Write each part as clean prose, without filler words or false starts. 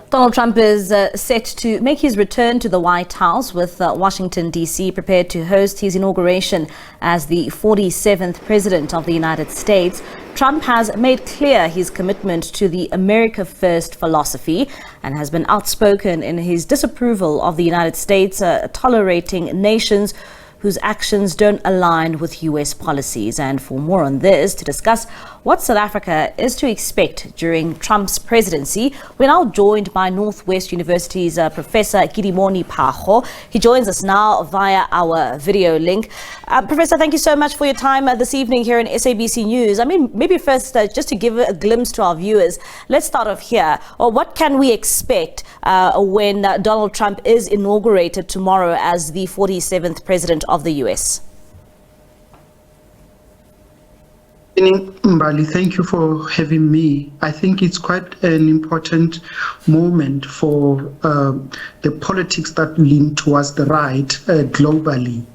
Donald Trump is set to make his return to the White House, with Washington D.C. prepared to host his inauguration as the 47th President of the United States. Trump has made clear his commitment to the America First philosophy and has been outspoken in his disapproval of the United States tolerating nations whose actions don't align with U.S. policies. And for more on this, to discuss what South Africa is to expect during Trump's presidency, we're now joined by Northwest University's Professor Kedibone Phago. He joins us now via our video link. Professor, thank you so much for your time this evening here in SABC News. I mean, maybe first, just to give a glimpse to our viewers, let's start off here. What can we expect when Donald Trump is inaugurated tomorrow as the 47th President of the U.S.? Mbali, thank you for having me. I think it's quite an important moment for the politics that lean towards the right globally.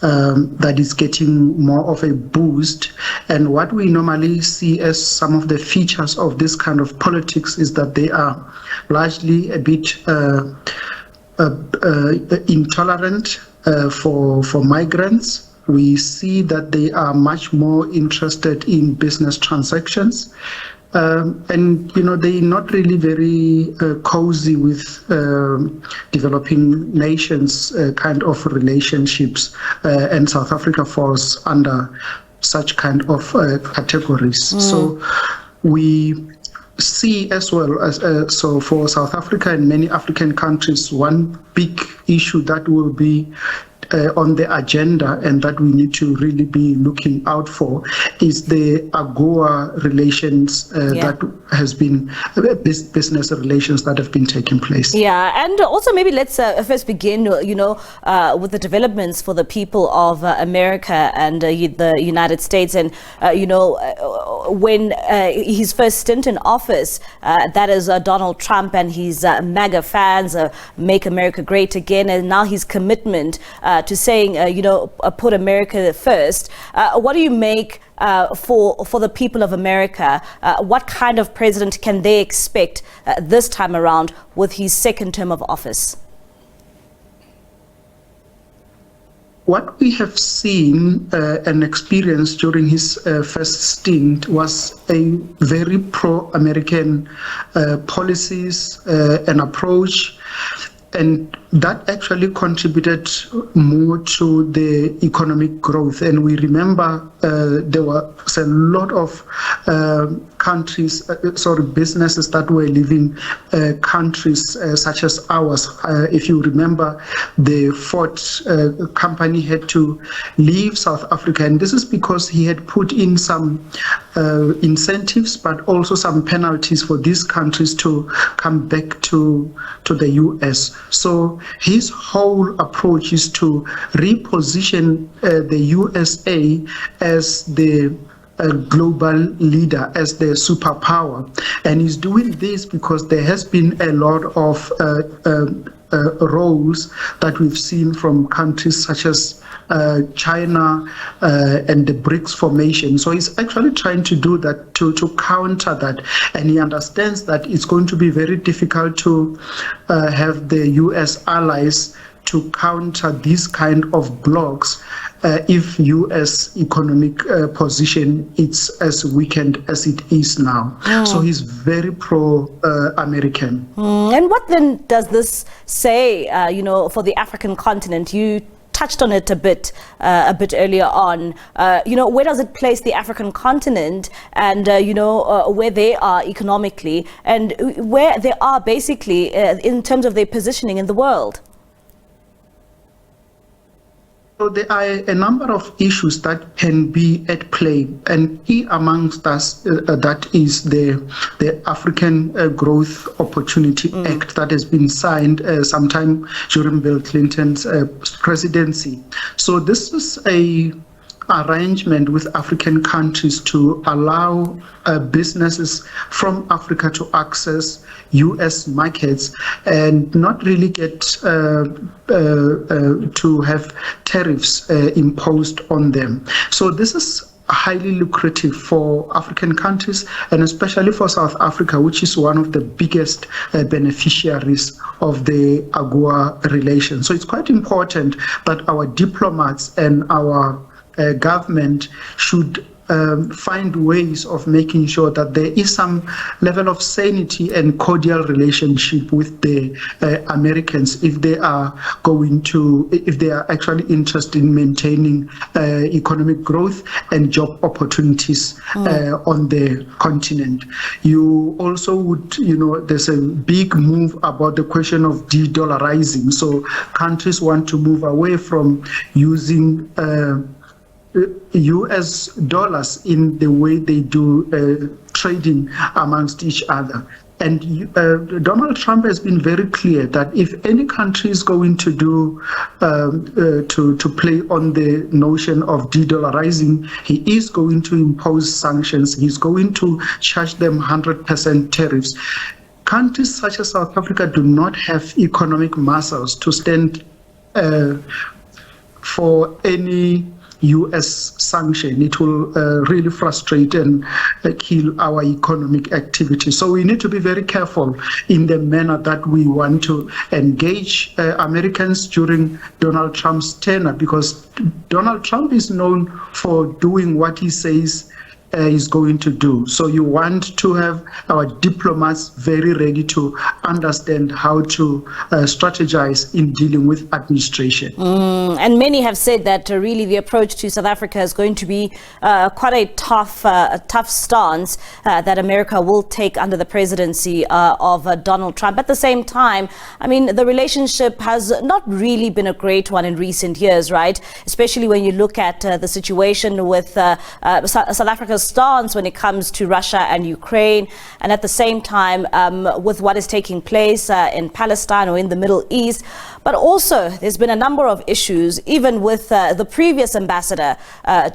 That is getting more of a boost. And what we normally see as some of the features of this kind of politics is that they are largely a bit intolerant for migrants. We see that they are much more interested in business transactions. And, you know, they're not really very cozy with developing nations kind of relationships. And South Africa falls under such kind of categories. So we see as well as so for South Africa and many African countries, one big issue that will be on the agenda and that we need to really be looking out for is the AGOA relations that has been business relations that have been taking place. Yeah, and also maybe let's first begin, with the developments for the people of America and the United States. And, when his first stint in office, that is Donald Trump and his MAGA fans, Make America Great Again, and now his commitment to saying, put America first. What do you make for the people of America? What kind of president can they expect this time around with his second term of office? What we have seen and experienced during his first stint was a very pro-American policies and approach. And that actually contributed more to the economic growth. And we remember there was a lot of countries, businesses that were leaving countries such as ours. If you remember, the Ford company had to leave South Africa. And this is because he had put in some incentives, but also some penalties for these countries to come back to the U.S. So his whole approach is to reposition the USA as the global leader, as the superpower. And he's doing this because there has been a lot of roles that we've seen from countries such as China and the BRICS formation. So he's actually trying to do that to counter that. And he understands that it's going to be very difficult to have the US allies to counter this kind of blocks if U.S. economic position is as weakened as it is now. So he's very pro-American. And what then does this say, for the African continent? You touched on it a bit earlier on. Where does it place the African continent and, where they are economically and where they are basically in terms of their positioning in the world? So there are a number of issues that can be at play, and key amongst us that is the African Growth Opportunity Act that has been signed sometime during Bill Clinton's presidency. So this is a arrangement with African countries to allow businesses from Africa to access U.S. markets and not really get to have tariffs imposed on them. So this is highly lucrative for African countries, and especially for South Africa, which is one of the biggest beneficiaries of the AGOA relations. So it's quite important that our diplomats and our government should find ways of making sure that there is some level of sanity and cordial relationship with the Americans if they are actually interested in maintaining economic growth and job opportunities on the continent. You also would, there's a big move about the question of de-dollarizing. So countries want to move away from using US dollars in the way they do trading amongst each other. And Donald Trump has been very clear that if any country is going to do to play on the notion of de-dollarizing, he is going to impose sanctions. He's going to charge them 100% tariffs. Countries such as South Africa do not have economic muscles to stand for any US sanction. It will really frustrate and kill our economic activity. So we need to be very careful in the manner that we want to engage Americans during Donald Trump's tenure, because Donald Trump is known for doing what he says is going to do. So you want to have our diplomats very ready to understand how to strategize in dealing with administration. And many have said that really the approach to South Africa is going to be quite a tough stance that America will take under the presidency of Donald Trump. At the same time, I mean, the relationship has not really been a great one in recent years, right? Especially when you look at the situation with South Africa's stance when it comes to Russia and Ukraine, and at the same time with what is taking place in Palestine or in the Middle East. But also there's been a number of issues, even with the previous ambassador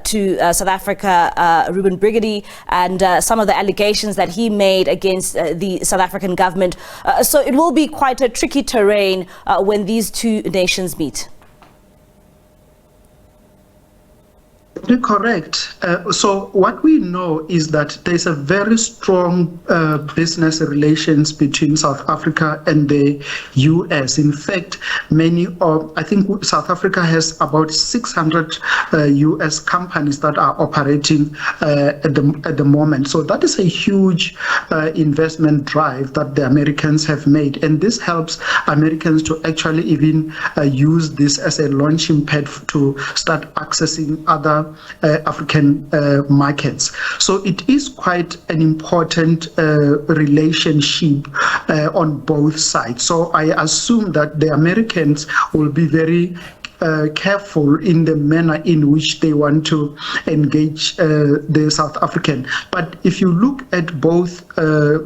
to South Africa, Ruben Brigady, and some of the allegations that he made against the South African government. So it will be quite a tricky terrain when these two nations meet. Correct. So what we know is that there's a very strong business relations between South Africa and the US. In fact, I think South Africa has about 600 US companies that are operating at the moment. So that is a huge investment drive that the Americans have made. And this helps Americans to actually even use this as a launching pad to start accessing other African markets. So it is quite an important relationship on both sides. So I assume that the Americans will be very careful in the manner in which they want to engage the South African. But if you look at both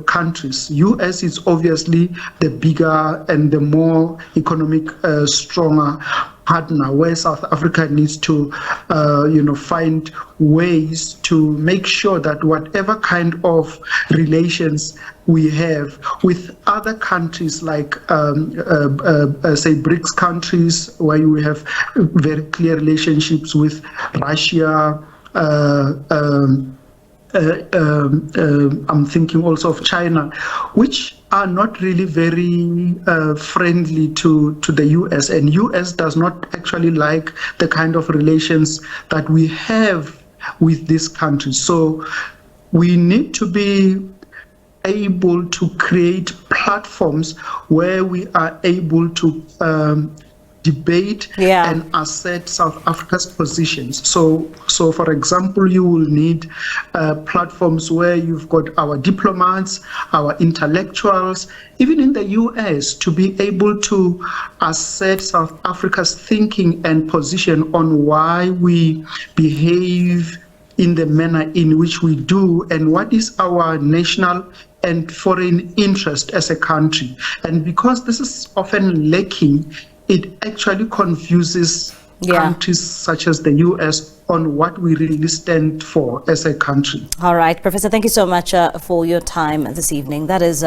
countries, US is obviously the bigger and the more economic stronger partner, where South Africa needs to find ways to make sure that whatever kind of relations we have with other countries like say BRICS countries, where we have very clear relationships with Russia, I'm thinking also of China, which are not really very friendly to the US, and US does not actually like the kind of relations that we have with these countries. So we need to be able to create platforms where we are able to debate and assert South Africa's positions. So for example, you will need platforms where you've got our diplomats, our intellectuals, even in the US, to be able to assert South Africa's thinking and position on why we behave in the manner in which we do, and what is our national and foreign interest as a country. And because this is often lacking, it actually confuses countries such as the US on what we really stand for as a country. All right, Professor, thank you so much for your time this evening. That is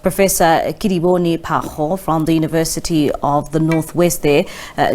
Professor Kedibone Phago from the University of the Northwest there,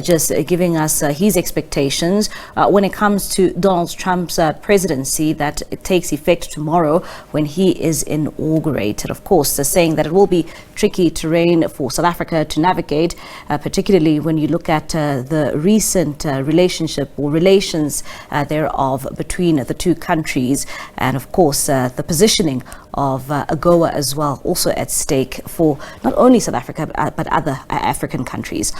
just giving us his expectations when it comes to Donald Trump's presidency that takes effect tomorrow when he is inaugurated. Of course, saying that it will be tricky terrain for South Africa to navigate, particularly when you look at the recent relationship or relations thereof between the two countries, and of course the positioning of AGOA as well, also at stake for not only South Africa but other African countries.